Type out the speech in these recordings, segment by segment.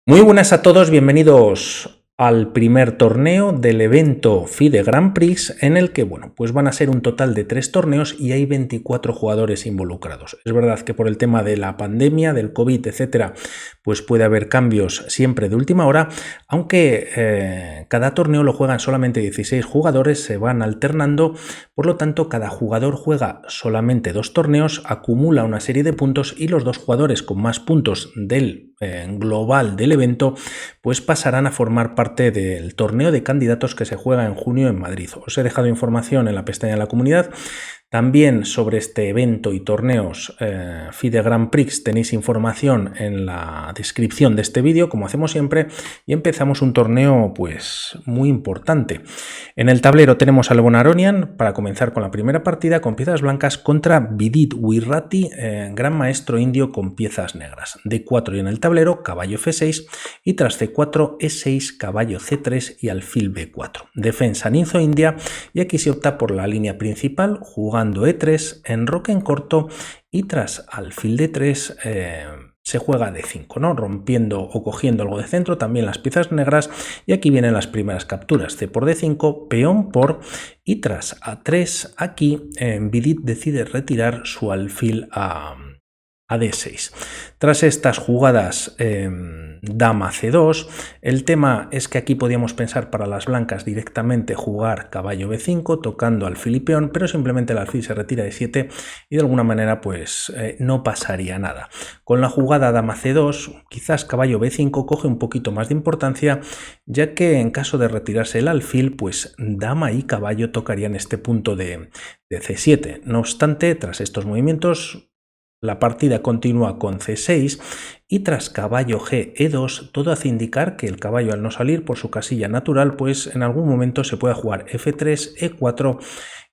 Muy buenas a todos, bienvenidos al primer torneo del evento FIDE Grand Prix, en el que, pues van a ser un total de 3 torneos y hay 24 jugadores involucrados. Es verdad que por el tema de la pandemia, del COVID, etcétera, pues puede haber cambios siempre de última hora, aunque cada torneo lo juegan solamente 16 jugadores, se van alternando, por lo tanto cada jugador juega solamente 2 torneos, acumula una serie de puntos y los 2 jugadores con más puntos del global del evento pues pasarán a formar parte del torneo de candidatos que se juega en junio en Madrid. Os he dejado información en la pestaña de la comunidad. También sobre este evento y torneos FIDE Grand Prix tenéis información en la descripción de este vídeo, como hacemos siempre, y empezamos un torneo pues muy importante. En el tablero tenemos a Levon Aronian para comenzar con la primera partida con piezas blancas contra Vidit Wirrati, gran maestro indio con piezas negras. D4 y en el tablero caballo F6 y tras C4 E6, caballo C3 y alfil B4. Defensa Ninzo India y aquí se opta por la línea principal jugando E3, enroque en corto y tras alfil D3 se juega D5, ¿no? Rompiendo o cogiendo algo de centro, también las piezas negras, y aquí vienen las primeras capturas. C por D5, peón por, y tras A3 aquí Vidit decide retirar su alfil a D6. Tras estas jugadas dama C2, el tema es que aquí podíamos pensar para las blancas directamente jugar caballo B5 tocando alfil y peón, pero simplemente el alfil se retira de 7 y de alguna manera pues no pasaría nada. Con la jugada dama C2 quizás caballo B5 coge un poquito más de importancia, ya que en caso de retirarse el alfil pues dama y caballo tocarían este punto de C7. No obstante, tras estos movimientos la partida continúa con C6 y tras caballo G E2 todo hace indicar que el caballo, al no salir por su casilla natural, pues en algún momento se puede jugar F3, E4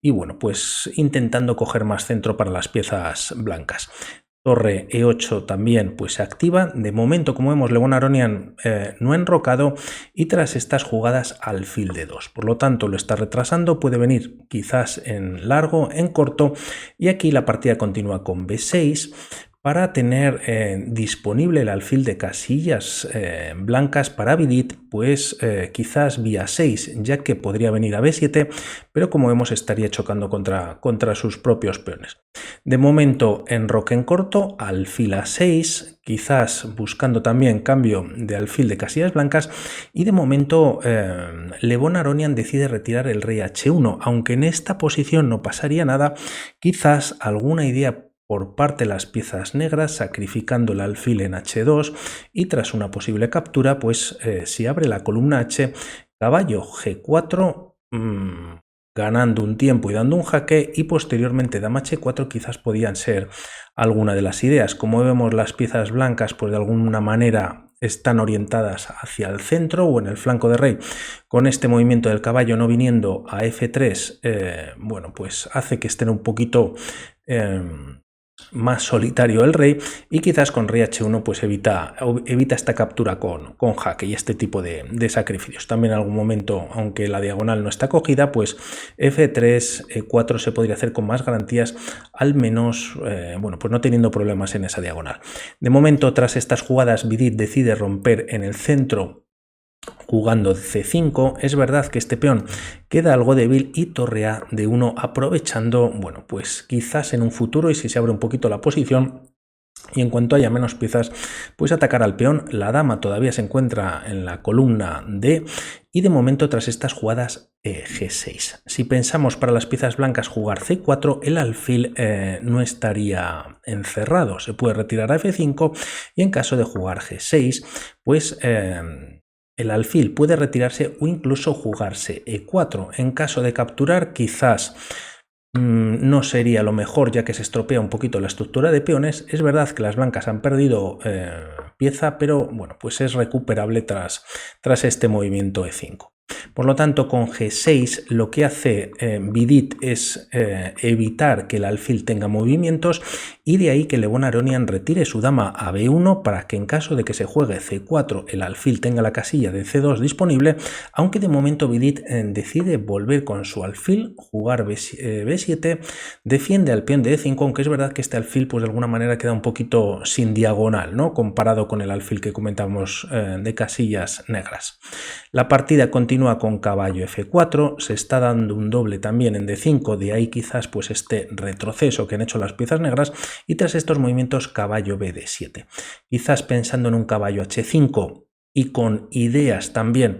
y pues intentando coger más centro para las piezas blancas. Torre E8 también pues se activa. De momento, como vemos, Levon Aronian no ha enrocado y tras estas jugadas alfil D2. Por lo tanto, lo está retrasando, puede venir quizás en largo, en corto, y aquí la partida continúa con B6 para tener disponible el alfil de casillas blancas para Vidit, pues quizás vía 6, ya que podría venir a B7, pero como vemos estaría chocando contra sus propios peones. De momento enroque en corto, alfil A6, quizás buscando también cambio de alfil de casillas blancas, y de momento Levon Aronian decide retirar el rey H1, aunque en esta posición no pasaría nada, quizás alguna idea por parte de las piezas negras, sacrificando el alfil en H2 y tras una posible captura, pues si abre la columna H, caballo G4, ganando un tiempo y dando un jaque, y posteriormente dama H4 quizás podían ser alguna de las ideas. Como vemos, las piezas blancas pues de alguna manera están orientadas hacia el centro o en el flanco de rey. Con este movimiento del caballo no viniendo a F3, pues hace que estén un poquito más solitario el rey, y quizás con rey H1 pues evita esta captura con jaque y este tipo de sacrificios. También en algún momento, aunque la diagonal no está cogida, pues F3, E4 se podría hacer con más garantías, al menos pues no teniendo problemas en esa diagonal. De momento, tras estas jugadas, Vidit decide romper en el centro jugando C5. Es verdad que este peón queda algo débil y torre A D1 aprovechando, pues quizás en un futuro, y si se abre un poquito la posición y en cuanto haya menos piezas, pues atacar al peón. La dama todavía se encuentra en la columna D y de momento tras estas jugadas G6. Si pensamos para las piezas blancas jugar C4, el alfil no estaría encerrado, se puede retirar a F5 y en caso de jugar G6, pues el alfil puede retirarse o incluso jugarse E4. En caso de capturar, quizás no sería lo mejor, ya que se estropea un poquito la estructura de peones. Es verdad que las blancas han perdido pieza, pero pues es recuperable tras este movimiento E5. Por lo tanto, con G6 lo que hace Vidit es evitar que el alfil tenga movimientos y de ahí que Levon Aronian retire su dama a B1 para que en caso de que se juegue C4 el alfil tenga la casilla de C2 disponible, aunque de momento Vidit decide volver con su alfil, jugar B7, defiende al peón de E5, aunque es verdad que este alfil pues de alguna manera queda un poquito sin diagonal, ¿no? Comparado con el alfil que comentamos de casillas negras. La partida continúa con caballo F4, se está dando un doble también en D5, de ahí quizás pues este retroceso que han hecho las piezas negras, y tras estos movimientos caballo BD7. Quizás pensando en un caballo H5 y con ideas también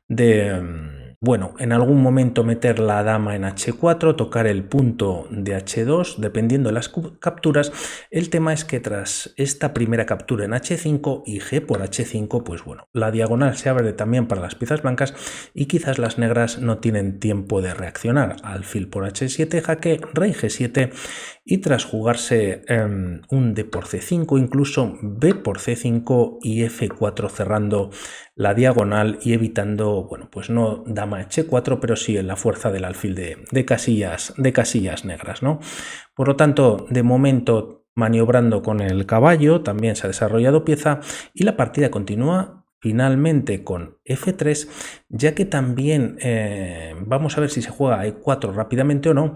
de... bueno, en algún momento meter la dama en H4, tocar el punto de H2, dependiendo de las capturas. El tema es que tras esta primera captura en H5 y G por H5, pues bueno, la diagonal se abre también para las piezas blancas y quizás las negras no tienen tiempo de reaccionar. Alfil por H7, jaque, rey G7 y tras jugarse un D por C5, incluso B por C5 y F4 cerrando la diagonal y evitando, bueno, pues no dama H4, pero sí en la fuerza del alfil de casillas negras, ¿no? Por lo tanto, de momento maniobrando con el caballo, también se ha desarrollado pieza y la partida continúa finalmente con F3, ya que también vamos a ver si se juega E4 rápidamente o no,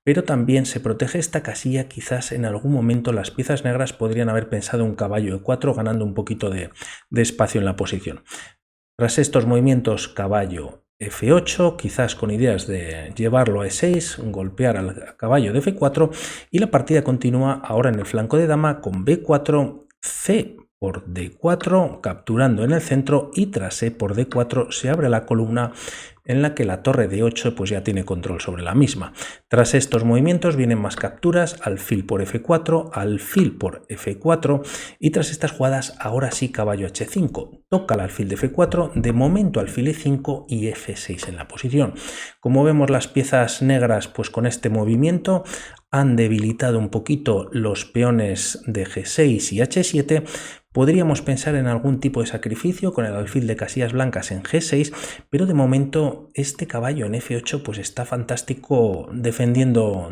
pero también se protege esta casilla. Quizás en algún momento las piezas negras podrían haber pensado un caballo E4 ganando un poquito de espacio en la posición. Tras estos movimientos caballo F8, quizás con ideas de llevarlo a E6, golpear al caballo de F4 y la partida continúa ahora en el flanco de dama con B4, C por D4, capturando en el centro y tras E por D4 se abre la columna en la que la torre de 8 pues ya tiene control sobre la misma. Tras estos movimientos vienen más capturas, alfil por F4, alfil por F4 y tras estas jugadas ahora sí caballo H5, toca el alfil de F4, de momento alfil E5 y F6 en la posición. Como vemos las piezas negras pues con este movimiento han debilitado un poquito los peones de G6 y H7. Podríamos pensar en algún tipo de sacrificio con el alfil de casillas blancas en G6, pero de momento este caballo en F8 pues está fantástico defendiendo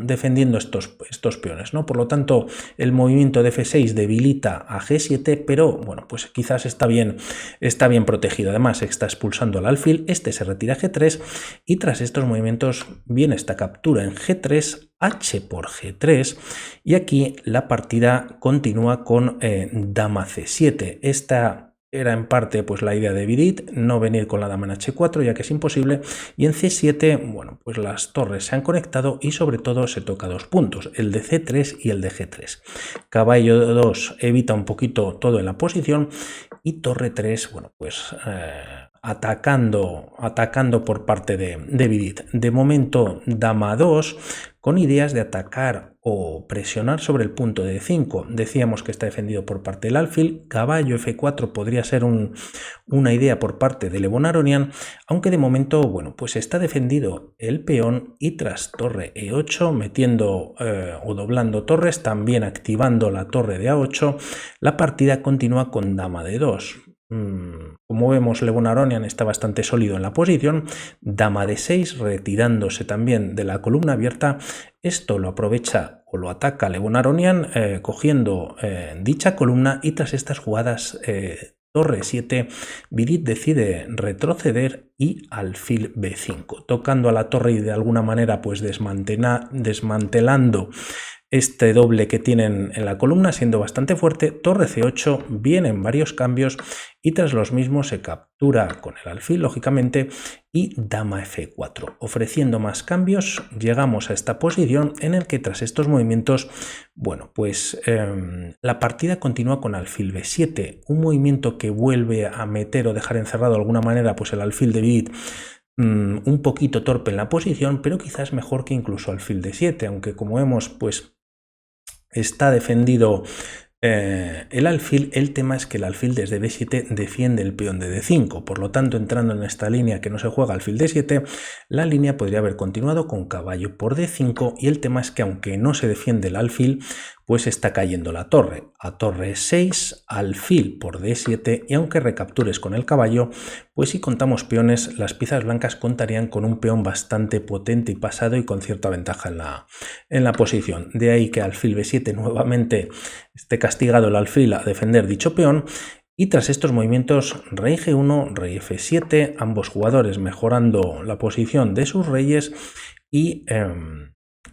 estos peones, ¿no? Por lo tanto, el movimiento de F6 debilita a G7, pero bueno, pues quizás está bien protegido. Además, está expulsando al alfil, este se retira a G3 y tras estos movimientos viene esta captura en G3, H por G3 y aquí la partida continúa con dama C7. Esta era en parte pues la idea de Vidit, no venir con la dama en H4 ya que es imposible, y en C7, bueno, pues las torres se han conectado y sobre todo se toca dos puntos, el de C3 y el de G3. Caballo 2 evita un poquito todo en la posición y torre 3, bueno, pues atacando por parte de Vidit. De momento dama 2 con ideas de atacar o presionar sobre el punto de E5. Decíamos que está defendido por parte del alfil. Caballo F4 podría ser una idea por parte de Levon Aronian, aunque de momento, bueno, pues está defendido el peón y tras torre E8, metiendo o doblando torres, también activando la torre de A8, la partida continúa con dama de 2. Como vemos, Levon Aronian está bastante sólido en la posición, dama de 6 retirándose también de la columna abierta. Esto lo aprovecha o lo ataca Levon Aronian cogiendo dicha columna y tras estas jugadas torre 7, Vidit decide retroceder y alfil B5, tocando a la torre y de alguna manera pues desmantelando este doble que tienen en la columna, siendo bastante fuerte. Torre C8, vienen varios cambios y tras los mismos se captura con el alfil, lógicamente, y dama F4. Ofreciendo más cambios, llegamos a esta posición en el que tras estos movimientos, bueno, pues la partida continúa con alfil B7, un movimiento que vuelve a meter o dejar encerrado de alguna manera pues el alfil de Vidit, un poquito torpe en la posición, pero quizás mejor que incluso alfil D7, aunque como vemos pues está defendido el alfil. El tema es que el alfil desde b7 defiende el peón de d5, por lo tanto, entrando en esta línea que no se juega alfil d7, la línea podría haber continuado con caballo por d5, y el tema es que aunque no se defiende el alfil, pues está cayendo la torre. A torre e6, alfil por d7, y aunque recaptures con el caballo, pues si contamos peones, las piezas blancas contarían con un peón bastante potente y pasado y con cierta ventaja en la posición. De ahí que alfil b7 nuevamente esté castigado el alfil a defender dicho peón. Y tras estos movimientos, rey g1, rey f7, ambos jugadores mejorando la posición de sus reyes, y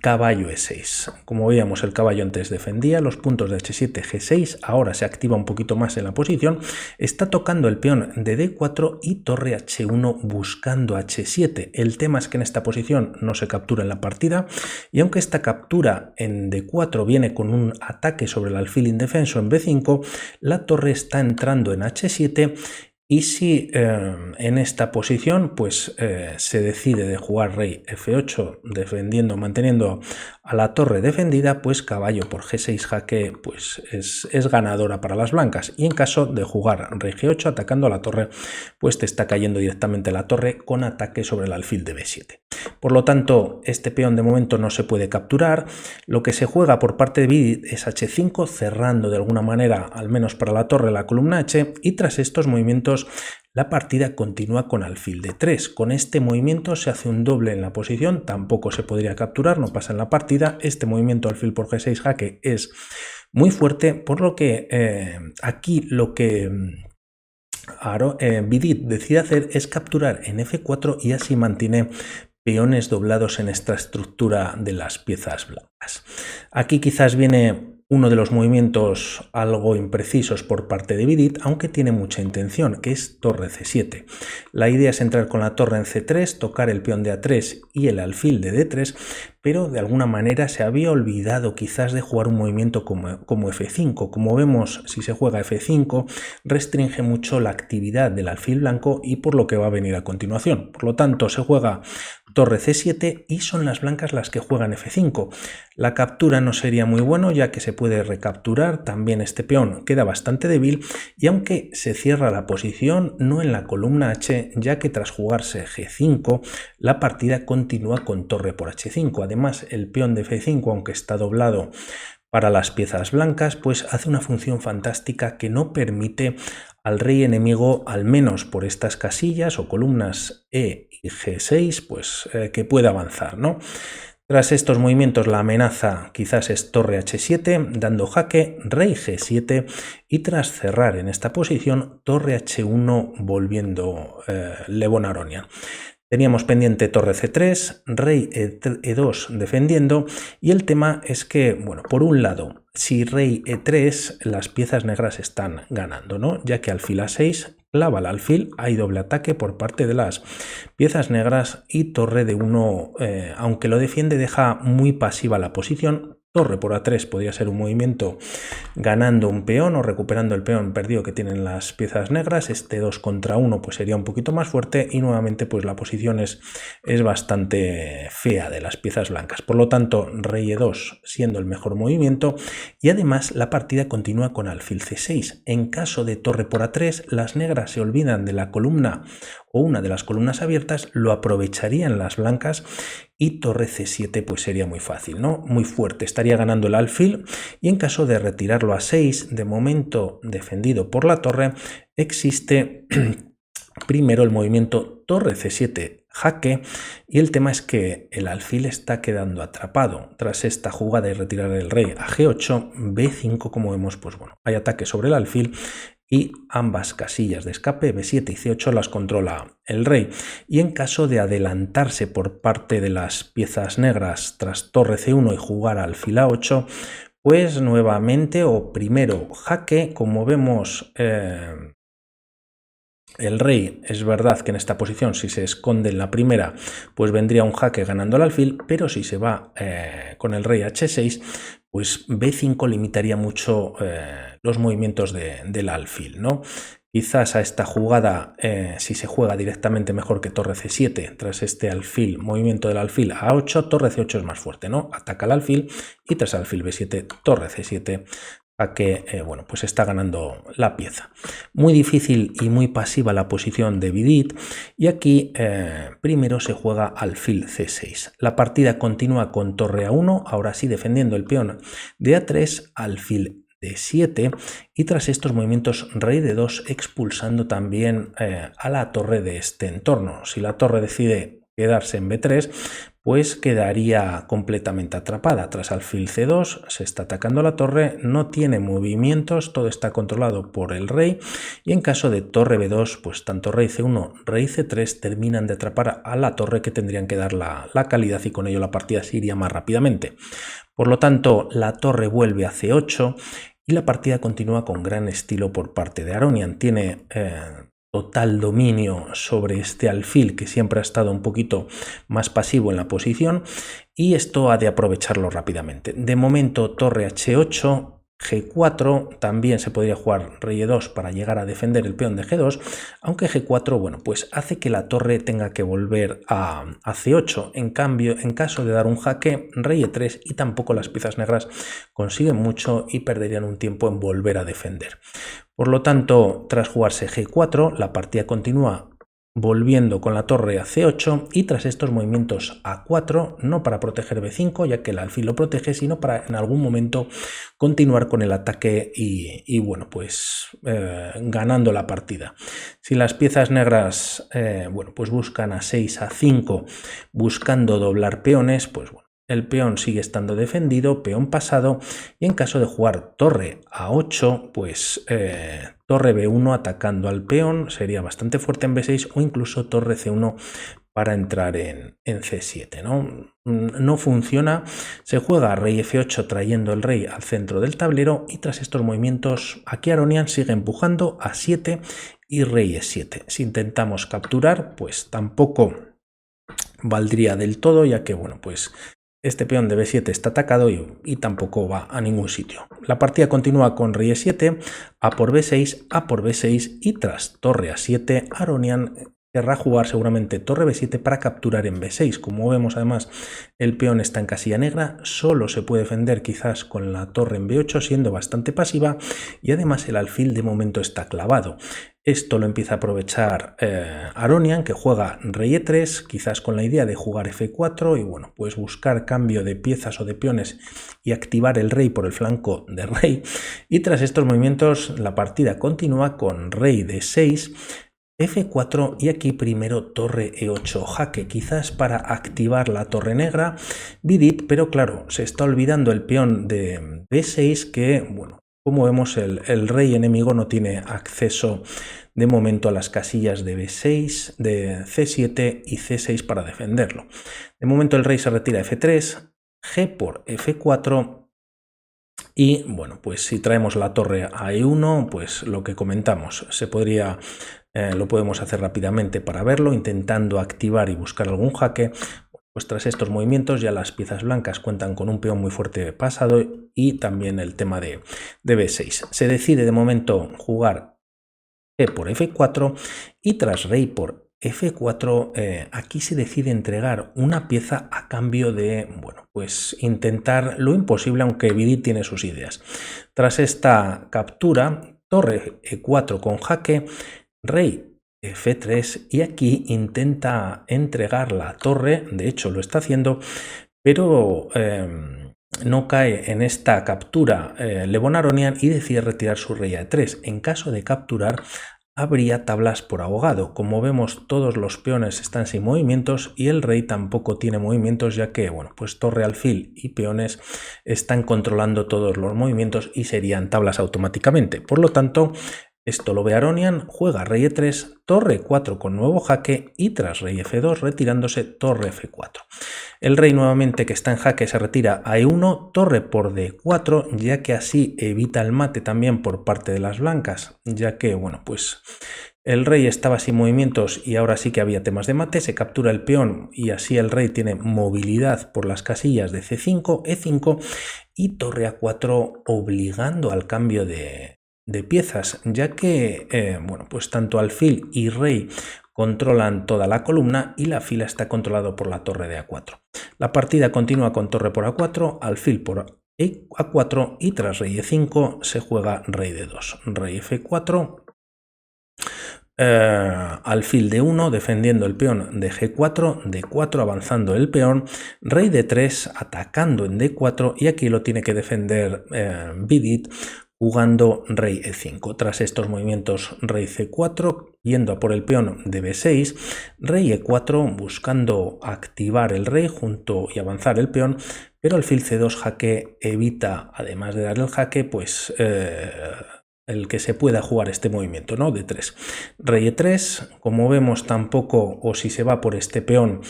caballo e6. Como veíamos, el caballo antes defendía los puntos de h7, g6, ahora se activa un poquito más en la posición, está tocando el peón de d4 y torre h1 buscando h7. El tema es que en esta posición no se captura en la partida, y aunque esta captura en d4 viene con un ataque sobre el alfil indefenso en b5, la torre está entrando en h7. Y si en esta posición pues se decide de jugar rey f8 defendiendo, manteniendo a la torre defendida, pues caballo por g6 jaque pues es ganadora para las blancas. Y en caso de jugar rey g8 atacando a la torre, pues te está cayendo directamente la torre con ataque sobre el alfil de b7. Por lo tanto, este peón de momento no se puede capturar. Lo que se juega por parte de Vidit es h5, cerrando de alguna manera, al menos para la torre, la columna h, y tras estos movimientos la partida continúa con alfil d3. Con este movimiento se hace un doble en la posición, tampoco se podría capturar, no pasa en la partida. Este movimiento alfil por g6 jaque es muy fuerte, por lo que aquí lo que Vidit decide hacer es capturar en f4 y así mantiene peones doblados en esta estructura de las piezas blancas. Aquí quizás viene uno de los movimientos algo imprecisos por parte de Vidit, aunque tiene mucha intención, que es torre c7. La idea es entrar con la torre en c3, tocar el peón de a3 y el alfil de d3, pero de alguna manera se había olvidado quizás de jugar un movimiento como f5. Como vemos, si se juega f5, restringe mucho la actividad del alfil blanco y por lo que va a venir a continuación. Por lo tanto, se juega torre c7 y son las blancas las que juegan f5. La captura no sería muy bueno, ya que se puede recapturar, también este peón queda bastante débil, y aunque se cierra la posición, no en la columna h, ya que tras jugarse g5, la partida continúa con torre por h5. Además, el peón de f5, aunque está doblado para las piezas blancas, pues hace una función fantástica que no permite al rey enemigo, al menos por estas casillas o columnas e y g6, pues que pueda avanzar, ¿no? Tras estos movimientos la amenaza quizás es torre h7, dando jaque, rey g7, y tras cerrar en esta posición, torre h1 volviendo Levon Aronian. Teníamos pendiente torre c3, rey e2 defendiendo, y el tema es que, bueno, por un lado, si rey e3, las piezas negras están ganando, ¿no? Ya que alfil a6 clava el alfil, hay doble ataque por parte de las piezas negras, y torre de 1, aunque lo defiende, deja muy pasiva la posición. Torre por a3 podría ser un movimiento ganando un peón o recuperando el peón perdido que tienen las piezas negras. Este 2 contra 1 pues sería un poquito más fuerte, y nuevamente pues la posición es bastante fea de las piezas blancas. Por lo tanto, rey e2 siendo el mejor movimiento, y además la partida continúa con alfil c6. En caso de torre por a3, las negras se olvidan de la columna o una de las columnas abiertas, lo aprovecharían las blancas, y torre c7 pues sería muy fácil, ¿no? Muy fuerte, estaría ganando el alfil, y en caso de retirarlo a 6, de momento defendido por la torre, existe primero el movimiento torre c7 jaque, y el tema es que el alfil está quedando atrapado. Tras esta jugada y retirar el rey a g8, b5, como vemos, pues bueno, hay ataque sobre el alfil, y ambas casillas de escape, b7 y c8, las controla el rey. Y en caso de adelantarse por parte de las piezas negras tras torre c1 y jugar alfil a8, pues nuevamente, o primero jaque, como vemos, el rey, es verdad que en esta posición, si se esconde en la primera, pues vendría un jaque ganando el alfil, pero si se va con el rey h6, pues b5 limitaría mucho los movimientos del alfil, ¿no? Quizás a esta jugada, si se juega directamente, mejor que torre c7, tras este alfil, movimiento del alfil a 8, torre c8 es más fuerte, ¿no? Ataca el alfil, y tras alfil b7, torre c7, jaque, bueno, pues está ganando la pieza. Muy difícil y muy pasiva la posición de Vidit, y aquí primero se juega alfil c6. La partida continúa con torre a1, ahora sí defendiendo el peón de a3, alfil d7, y tras estos movimientos rey d2 expulsando también a la torre de este entorno. Si la torre decide quedarse en b3, pues quedaría completamente atrapada. Tras alfil c2 se está atacando la torre, no tiene movimientos, todo está controlado por el rey, y en caso de torre b2, pues tanto rey c1, rey c3 terminan de atrapar a la torre, que tendrían que dar la calidad, y con ello la partida se iría más rápidamente. Por lo tanto, la torre vuelve a c8 y la partida continúa con gran estilo por parte de Aronian. Tiene total dominio sobre este alfil, que siempre ha estado un poquito más pasivo en la posición, y esto ha de aprovecharlo rápidamente. De momento torre h8, g4, también se podría jugar rey e2 para llegar a defender el peón de g2, aunque g4, bueno, pues hace que la torre tenga que volver a c8. En cambio, en caso de dar un jaque, rey e3, y tampoco las piezas negras consiguen mucho y perderían un tiempo en volver a defender. Por lo tanto, tras jugarse g4, la partida continúa volviendo con la torre a c8, y tras estos movimientos a4, no para proteger b5, ya que el alfil lo protege, sino para en algún momento continuar con el ataque y bueno, pues ganando la partida. Si las piezas negras bueno, pues buscan a 6, a 5, buscando doblar peones, pues bueno, el peón sigue estando defendido, peón pasado, y en caso de jugar torre a 8, pues torre b1 atacando al peón sería bastante fuerte en b6, o incluso torre c1 para entrar en c7, ¿no? No funciona, se juega rey f8 trayendo el rey al centro del tablero, y tras estos movimientos aquí Aronian sigue empujando a 7 y rey e7. Si intentamos capturar, pues tampoco valdría del todo, ya que bueno, pues este peón de b7 está atacado y tampoco va a ningún sitio. La partida continúa con rey e7, a por b6, a por b6, y tras torre a7, Aronian querrá jugar seguramente torre b7 para capturar en b6. Como vemos, además, el peón está en casilla negra, solo se puede defender quizás con la torre en b8, siendo bastante pasiva, y además el alfil de momento está clavado. Esto lo empieza a aprovechar Aronian, que juega rey e3, quizás con la idea de jugar f4 y bueno, pues buscar cambio de piezas o de peones y activar el rey por el flanco de rey. Y tras estos movimientos la partida continúa con rey d6, f4, y aquí primero torre e8 jaque, quizás para activar la torre negra Vidit, pero claro, se está olvidando el peón de b6, que bueno, como vemos, el rey enemigo no tiene acceso de momento a las casillas de b6, de c7 y c6 para defenderlo. De momento el rey se retira a f3, g por f4, y bueno, pues si traemos la torre a e1, pues lo que comentamos, se podría, lo podemos hacer rápidamente para verlo, intentando activar y buscar algún jaque. Pues tras estos movimientos ya las piezas blancas cuentan con un peón muy fuerte pasado, y también el tema de b6. Se decide de momento jugar g por f4, y tras rey por f4 aquí se decide entregar una pieza a cambio de, bueno, pues intentar lo imposible, aunque Vidit tiene sus ideas. Tras esta captura, torre e4 con jaque, rey f3, y aquí intenta entregar la torre, de hecho lo está haciendo, pero no cae en esta captura Levon Aronian, y decide retirar su rey a e3. En caso de capturar, habría tablas por ahogado. Como vemos, todos los peones están sin movimientos y el rey tampoco tiene movimientos, ya que bueno, pues torre, alfil y peones están controlando todos los movimientos y serían tablas automáticamente. Por lo tanto, esto lo ve Aronian, juega rey e3, torre e4 con nuevo jaque, y tras rey f2 retirándose torre f4. El rey nuevamente, que está en jaque, se retira a e1, torre por d4, ya que así evita el mate también por parte de las blancas, ya que bueno, pues el rey estaba sin movimientos y ahora sí que había temas de mate. Se captura el peón y así el rey tiene movilidad por las casillas de c5, e5 y torre a4, obligando al cambio de piezas, ya que bueno, pues tanto alfil y rey controlan toda la columna y la fila está controlado por la torre de a4. La partida continúa con torre por a4, alfil por A4 y tras rey E5 se juega rey D2, rey F4, alfil D1 defendiendo el peón de G4, D4 avanzando el peón, rey D3 atacando en D4 y aquí lo tiene que defender Vidit jugando rey E5. Tras estos movimientos rey C4 yendo a por el peón de B6, rey E4 buscando activar el rey junto y avanzar el peón, pero alfil C2 jaque evita, además de darle el jaque, pues el que se pueda jugar este movimiento, ¿no? De 3. Rey E3, como vemos tampoco, o si se va por este peón,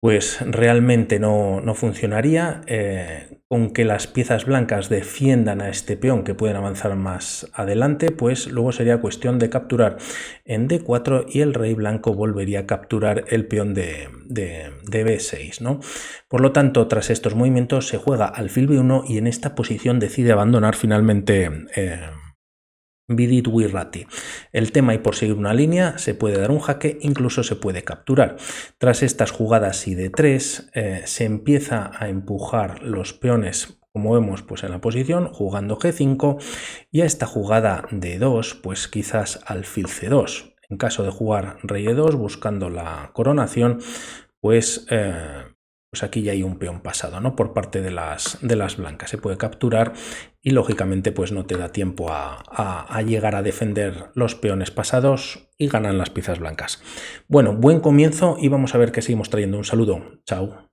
pues realmente no funcionaría, con que las piezas blancas defiendan a este peón que pueden avanzar más adelante, pues luego sería cuestión de capturar en D4 y el rey blanco volvería a capturar el peón de B6, ¿no? Por lo tanto, tras estos movimientos se juega alfil B1 y en esta posición decide abandonar finalmente Vidit Wirrati. El tema y por seguir una línea se puede dar un jaque, incluso se puede capturar. Tras estas jugadas y de 3 se empieza a empujar los peones, como vemos pues en la posición, jugando G5 y a esta jugada de 2 pues quizás alfil C2. En caso de jugar rey E2 buscando la coronación, pues aquí ya hay un peón pasado, ¿no? Por parte de las blancas. Se puede capturar y lógicamente pues no te da tiempo a llegar a defender los peones pasados y ganan las piezas blancas. Bueno, buen comienzo y vamos a ver qué seguimos trayendo. Un saludo. Chao.